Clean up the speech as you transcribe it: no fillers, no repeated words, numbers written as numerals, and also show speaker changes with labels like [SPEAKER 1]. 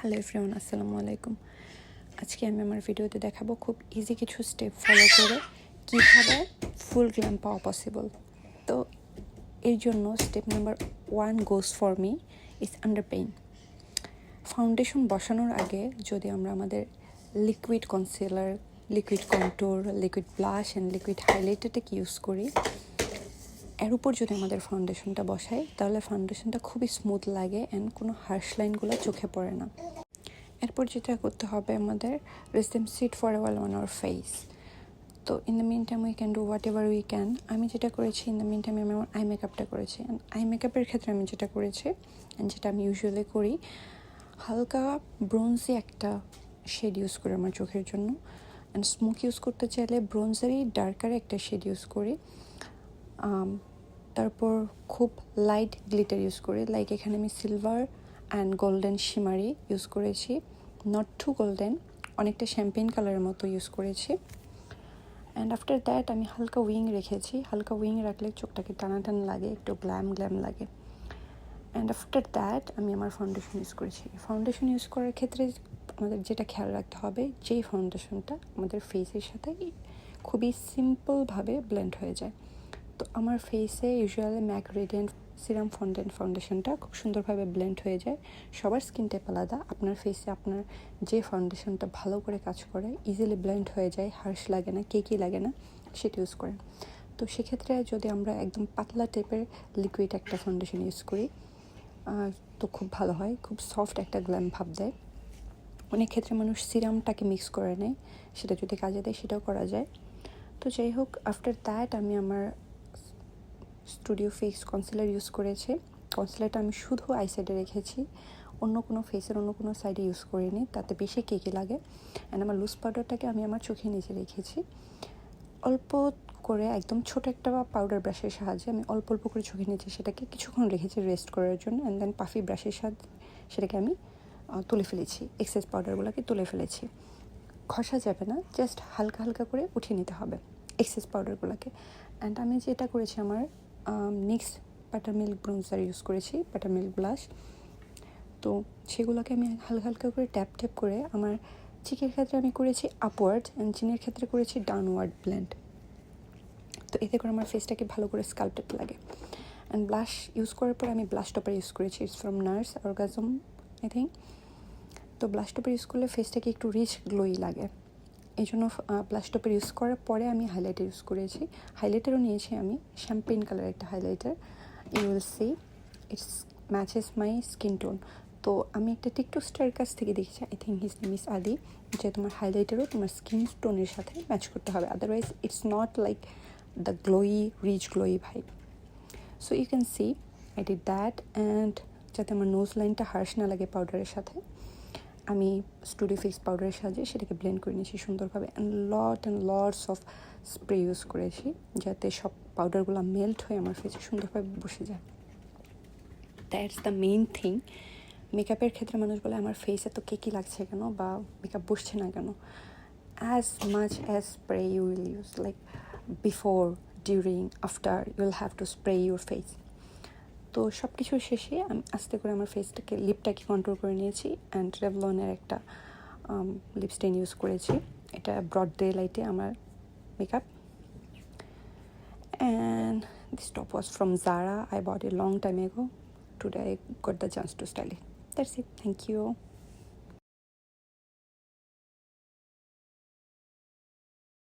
[SPEAKER 1] Hello everyone, আসসালামু আলাইকুম। আজকে আমি আমার ভিডিওতে দেখাবো খুব ইজি কিছু স্টেপ ফলো করে কীভাবে ফুল গ্ল্যাম পাওয়া পসিবল। তো এর জন্য step number 1 goes for me is under pain. Foundation বসানোর আগে যদি আমরা আমাদের liquid concealer, liquid contour, liquid blush and liquid হাইলাইটারটাকে ইউজ করি, এর উপর যদি আমাদের ফাউন্ডেশনটা বসাই তাহলে ফাউন্ডেশনটা খুবই স্মুথ লাগে অ্যান্ড কোনো হার্শ লাইনগুলো চোখে পড়ে না। এরপর যেটা করতে হবে আমাদের let them sit for a while on our face. তো in the meantime we can do whatever we can. আমি যেটা করেছি ইন দ্য মিন টাইম আমি আমার আই মেকআপটা করেছি। অ্যান্ড আই মেকআপের ক্ষেত্রে আমি যেটা করেছি অ্যান্ড যেটা আমি ইউজুয়ালি করি, হালকা ব্রোঞ্জি একটা শেড ইউজ করি আমার চোখের জন্য। অ্যান্ড স্মোক ইউজ করতে চাইলে ব্রোঞ্জারই ডার্কারে একটা শেড ইউজ করি। তারপর খুব লাইট গ্লিটার ইউজ করি, লাইক এখানে আমি সিলভার অ্যান্ড গোল্ডেন শিমারি ইউজ করেছি, নট টু গোল্ডেন, অনেকটা শ্যাম্পেন কালারের মতো ইউজ করেছি। অ্যান্ড আফটার দ্যাট আমি হালকা উইং রেখেছি। হালকা উইং রাখলে চোখটাকে টানা টানা লাগে, একটু গ্ল্যাম গ্ল্যাম লাগে। অ্যান্ড আফটার দ্যাট আমি আমার ফাউন্ডেশন ইউজ করেছি। ফাউন্ডেশন ইউজ করার ক্ষেত্রে আমাদের যেটা খেয়াল রাখতে হবে, যেই ফাউন্ডেশনটা আমাদের ফেসের সাথে খুবই সিম্পলভাবে ব্লেন্ড হয়ে যায়। তো আমার ফেসে usually MAC radiant serum fondant ফাউন্ডেশনটা খুব সুন্দরভাবে ব্লেন্ড হয়ে যায়। সবার স্কিন টাইপ আলাদা, আপনার ফেসে আপনার যে ফাউন্ডেশনটা ভালো করে কাজ করে, ইজিলি ব্লেন্ড হয়ে যায়, হার্শ লাগে না, কেকি লাগে না, সেটা ইউজ করেন। তো সেক্ষেত্রে যদি আমরা একদম পাতলা টাইপের লিকুইড একটা ফাউন্ডেশন ইউজ করি তো খুব ভালো হয়, খুব সফট একটা গ্ল্যাম ভাব দেয়। অনেক ক্ষেত্রে মানুষ সিরামটাকে মিক্স করে নেয়, সেটা যদি কাজে দেয় সেটাও করা যায়। তো যাই হোক, আফটার দ্যাট আমি আমার স্টুডিও ফেস কনসিলার ইউজ করেছি। কনসিলারটা আমি শুধু আই সাইডে রেখেছি, অন্য কোনো ফেসের অন্য কোনো সাইডে ইউজ করিনি, তাতে বেশি কেকি লাগে। অ্যান্ড আমার লুজ পাউডারটাকে আমি আমার চোখের নিচে রেখেছি। অল্প করে একদম ছোটো একটা পাউডার ব্রাশের সাহায্যে আমি অল্প অল্প করে চোখের নিচে সেটাকে কিছুক্ষণ রেখেছি রেস্ট করার জন্য। অ্যান্ড দেন পাফি ব্রাশের সাহায্যে সেটাকে আমি তুলে ফেলেছি, এক্সেস পাউডারগুলোকে তুলে ফেলেছি। ঘষা যাবে না, জাস্ট হালকা হালকা করে উঠিয়ে নিতে হবে এক্সেস পাউডারগুলোকে। অ্যান্ড আমি যেটা করেছি, আমার নিক্স বাটারমিল্ক ব্রোঞ্জার ইউজ করেছি, বাটারমিল্ক ব্লাশ। তো সেগুলোকে আমি হালকা হালকা করে ট্যাপ ট্যাপ করে, আমার চিকের ক্ষেত্রে আমি করেছি আপওয়ার্ড অ্যান্ড চিনের ক্ষেত্রে করেছি ডাউনওয়ার্ড ব্লেন্ড। তো এতে করে আমার ফেসটাকে ভালো করে স্কাল্পটেড লাগে। অ্যান্ড ব্লাশ ইউজ করার পর আমি ব্লাশ টপার ইউজ করেছি, it's from nurse, orgasm I think. তো ব্লাশ টপার ইউজ করলে ফেসটাকে একটু রিচ গ্লোই লাগে, এই জন্য ব্লাশ টপার ইউজ করার পরে আমি হাইলাইটার ইউজ করেছি। হাইলাইটারও নিয়েছি আমি শ্যাম্পেন কালার একটা highlighter, you will see it's matches my skin tone. তো আমি একটা টিকটক স্টার কাছ থেকে দেখেছি, I think his name is Adi, যে তোমার হাইলাইটারও তোমার স্কিন টোনের সাথে ম্যাচ করতে হবে, otherwise it's not like the glowy rich glowy vibe. So you can see I did that. And যাতে আমার নোজ লাইনটা হার্শ না লাগে পাউডারের সাথে, আমি স্টুডিও ফেস পাউডারের সাহায্যে সেটাকে ব্লেন্ড করে নিয়েছি সুন্দরভাবে। And lots of spray use করেছি যাতে সব পাউডারগুলো মেল্ট হয়ে আমার ফেসে সুন্দরভাবে বসে যায়। That's the main thing. মেকআপের ক্ষেত্রে মানুষ বলে আমার ফেস এত কেকি লাগছে কেন বা মেকআপ বসছে না কেন। As much as spray you will use, like before, during, after, you will have to spray your face. তো সব কিছুর শেষে আমি আস্তে করে আমার ফেসটাকে, লিপটাকে কন্ট্রোল করে নিয়েছি। অ্যান্ড রেভলনের একটা লিপস্টেন ইউজ করেছি, এটা ব্রড ডে লাইটে আমার makeup. And this top was from Zara. I bought it long time ago. Today I got the chance to style it. That's it. Thank you.